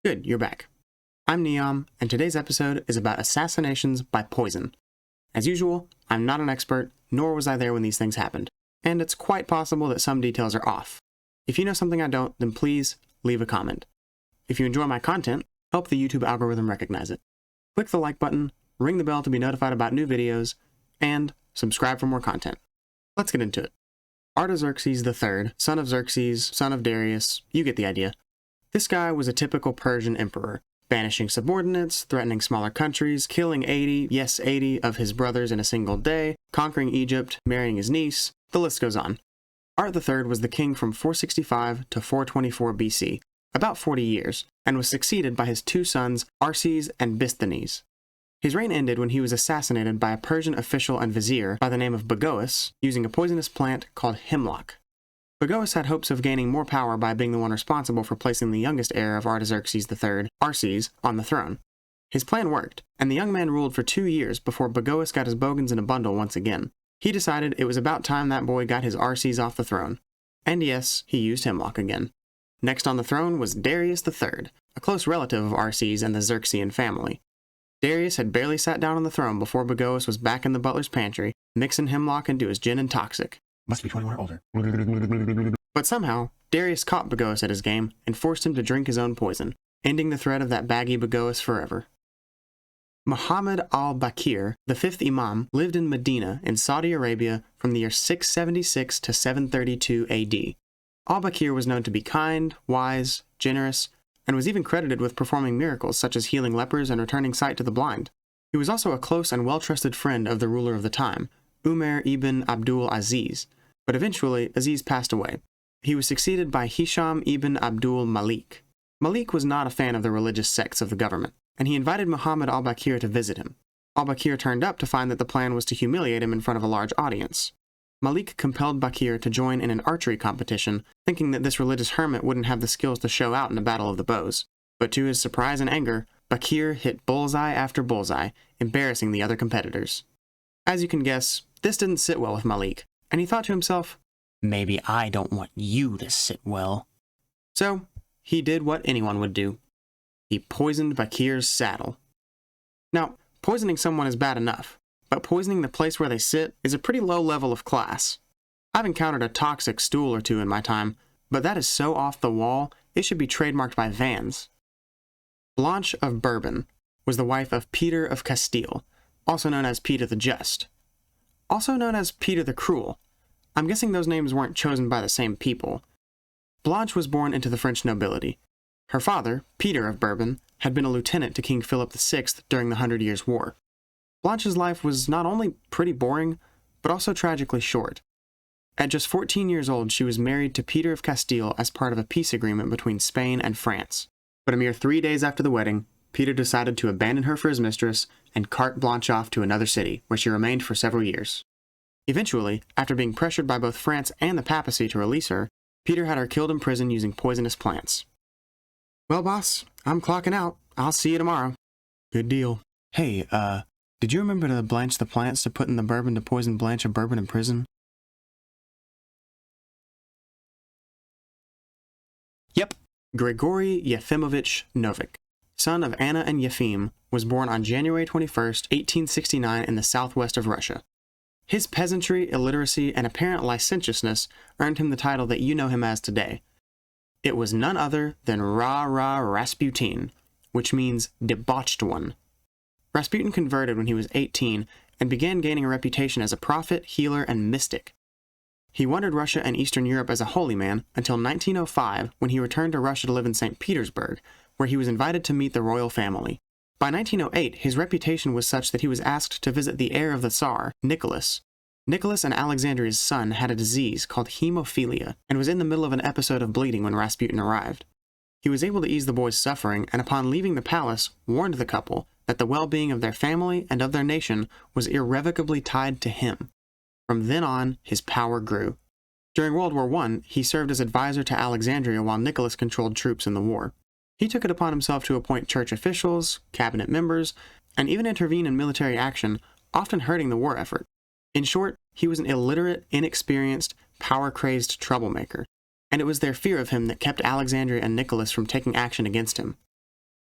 Good, you're back. I'm Neom, and today's episode is about assassinations by poison. As usual, I'm not an expert, nor was I there when these things happened, and it's quite possible that some details are off. If you know something I don't, then please leave a comment. If you enjoy my content, help the YouTube algorithm recognize it. Click the like button, ring the bell to be notified about new videos, and subscribe for more content. Let's get into it. Artaxerxes III, son of Xerxes, son of Darius, you get the idea. This guy was a typical Persian emperor, banishing subordinates, threatening smaller countries, killing 80 of his brothers in a single day, conquering Egypt, marrying his niece, the list goes on. Art III was the king from 465 to 424 BC, about 40 years, and was succeeded by his two sons, Arses and Bisthenes. His reign ended when he was assassinated by a Persian official and vizier by the name of Bagoas, using a poisonous plant called hemlock. Bagoas had hopes of gaining more power by being the one responsible for placing the youngest heir of Artaxerxes III, Arses, on the throne. His plan worked, and the young man ruled for 2 years before Bagoas got his bogans in a bundle once again. He decided it was about time that boy got his Arses off the throne. And yes, he used hemlock again. Next on the throne was Darius III, a close relative of Arses and the Xerxean family. Darius had barely sat down on the throne before Bagoas was back in the butler's pantry, mixing hemlock into his gin and toxic. Must be 21 or older. But somehow, Darius caught Bagoas at his game and forced him to drink his own poison, ending the threat of that baggy Bagoas forever. Muhammad al-Bakir, the fifth Imam, lived in Medina in Saudi Arabia from the year 676 to 732 AD. Al-Bakir was known to be kind, wise, generous, and was even credited with performing miracles such as healing lepers and returning sight to the blind. He was also a close and well-trusted friend of the ruler of the time, Umar ibn Abdul Aziz, but eventually Aziz passed away. He was succeeded by Hisham ibn Abdul Malik. Malik was not a fan of the religious sects of the government, and he invited Muhammad al-Bakir to visit him. Al-Bakir turned up to find that the plan was to humiliate him in front of a large audience. Malik compelled Bakir to join in an archery competition, thinking that this religious hermit wouldn't have the skills to show out in a battle of the bows. But to his surprise and anger, Bakir hit bullseye after bullseye, embarrassing the other competitors. As you can guess, this didn't sit well with Malik, and he thought to himself, maybe I don't want you to sit well. So, he did what anyone would do. He poisoned Bakir's saddle. Now, poisoning someone is bad enough, but poisoning the place where they sit is a pretty low level of class. I've encountered a toxic stool or two in my time, but that is so off the wall, it should be trademarked by Vans. Blanche of Bourbon was the wife of Peter of Castile, also known as Peter the Just. Also known as Peter the Cruel. I'm guessing those names weren't chosen by the same people. Blanche was born into the French nobility. Her father, Peter of Bourbon, had been a lieutenant to King Philip VI during the 100 Years' War. Blanche's life was not only pretty boring, but also tragically short. At just 14 years old, she was married to Peter of Castile as part of a peace agreement between Spain and France. But a mere 3 days after the wedding, Peter decided to abandon her for his mistress and cart Blanche off to another city, where she remained for several years. Eventually, after being pressured by both France and the papacy to release her, Peter had her killed in prison using poisonous plants. Well, boss, I'm clocking out. I'll see you tomorrow. Good deal. Hey, did you remember to blanch the plants to put in the bourbon to poison Blanche of Bourbon in prison? Yep. Grigory Yefimovich Novik, son of Anna and Yefim, was born on January 21st, 1869 in the southwest of Russia. His peasantry, illiteracy, and apparent licentiousness earned him the title that you know him as today. It was none other than Rasputin, which means debauched one. Rasputin converted when he was 18 and began gaining a reputation as a prophet, healer, and mystic. He wandered Russia and Eastern Europe as a holy man until 1905, when he returned to Russia to live in St. Petersburg, where he was invited to meet the royal family. By 1908, his reputation was such that he was asked to visit the heir of the Tsar, Nicholas. Nicholas and Alexandria's son had a disease called hemophilia and was in the middle of an episode of bleeding when Rasputin arrived. He was able to ease the boy's suffering, and upon leaving the palace, warned the couple that the well-being of their family and of their nation was irrevocably tied to him. From then on, his power grew. During World War I, he served as advisor to Alexandria while Nicholas controlled troops in the war. He took it upon himself to appoint church officials, cabinet members, and even intervene in military action, often hurting the war effort. In short, he was an illiterate, inexperienced, power-crazed troublemaker, and it was their fear of him that kept Alexandria and Nicholas from taking action against him.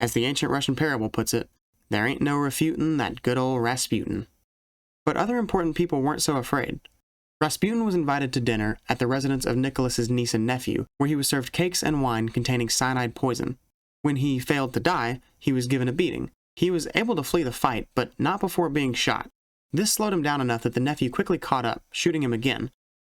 As the ancient Russian parable puts it, there ain't no refutin' that good old Rasputin. But other important people weren't so afraid. Rasputin was invited to dinner at the residence of Nicholas's niece and nephew, where he was served cakes and wine containing cyanide poison. When he failed to die, he was given a beating. He was able to flee the fight, but not before being shot. This slowed him down enough that the nephew quickly caught up, shooting him again.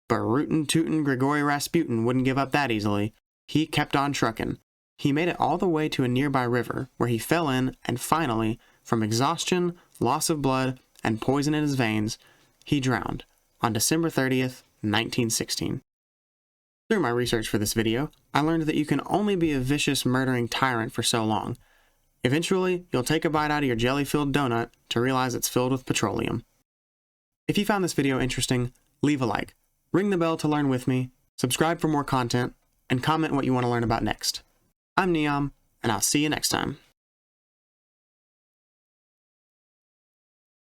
But rootin' Grigory Rasputin wouldn't give up that easily. He kept on trucking. He made it all the way to a nearby river, where he fell in, and finally, from exhaustion, loss of blood, and poison in his veins, he drowned on December 30th, 1916. Through my research for this video, I learned that you can only be a vicious, murdering tyrant for so long. Eventually, you'll take a bite out of your jelly-filled donut to realize it's filled with petroleum. If you found this video interesting, leave a like, ring the bell to learn with me, subscribe for more content, and comment what you want to learn about next. I'm Neom, and I'll see you next time.